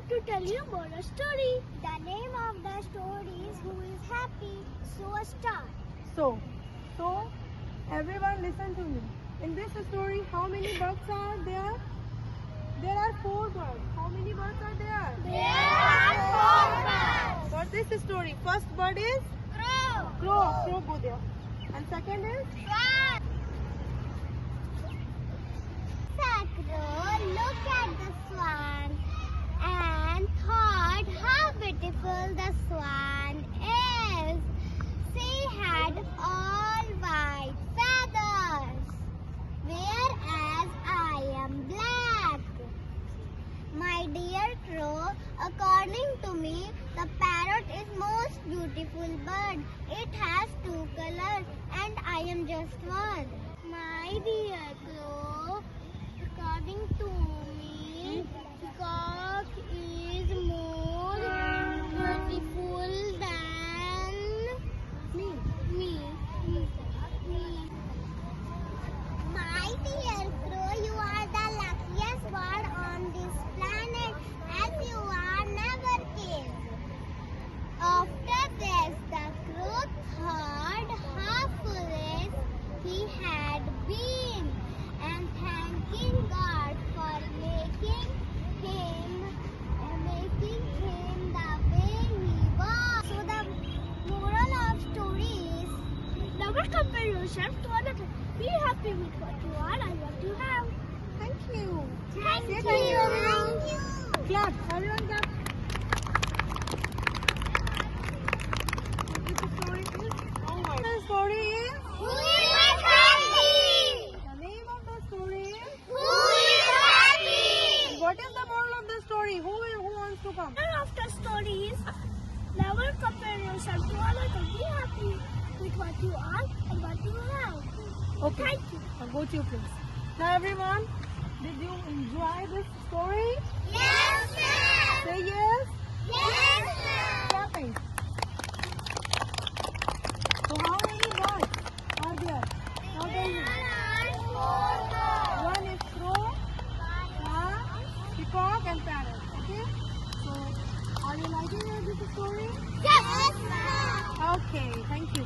to tell you about a story. The name of the story is Who is Happy? So start. So everyone listen to me. In this story, how many birds are there? There are 4 birds. How many birds are there? There are 4 birds. For this story, first bird is Crow. crow go there. And second is Swan. Crow looked at the swan and thought how beautiful the swan is. She had all white feathers, whereas I am black. My dear crow, according to me, the parrot is most beautiful bird. It has 2 colors and I am just one. My dear crow, according to me, peacock is more beautiful than me. My dear crow, you are the luckiest bird on this planet as you are never killed. After this, the crow thought how foolish he had been and thanking God for making him the way he was. So the moral of story is never compare yourself to others. Be happy with what you are and what you have. thank you. Thank Say you. thank you, everyone. Thank you. Clap. Everyone clap. This story is over. The story is Who is happy? the name of the story is. Who is happy? What is the moral of the story? Who wants to come? Moral of the story is never compare yourself to others and be happy with what you are and what you have. Okay. Thank you. Now go to your place. Now everyone, did you enjoy this story? Yes, sir. Say yes. Yes, sir. Clapping. So how many birds are there? Now tell me. One is crow, peacock and parrot. Okay. So are you liking this story? Yes, sir. Okay. Thank you.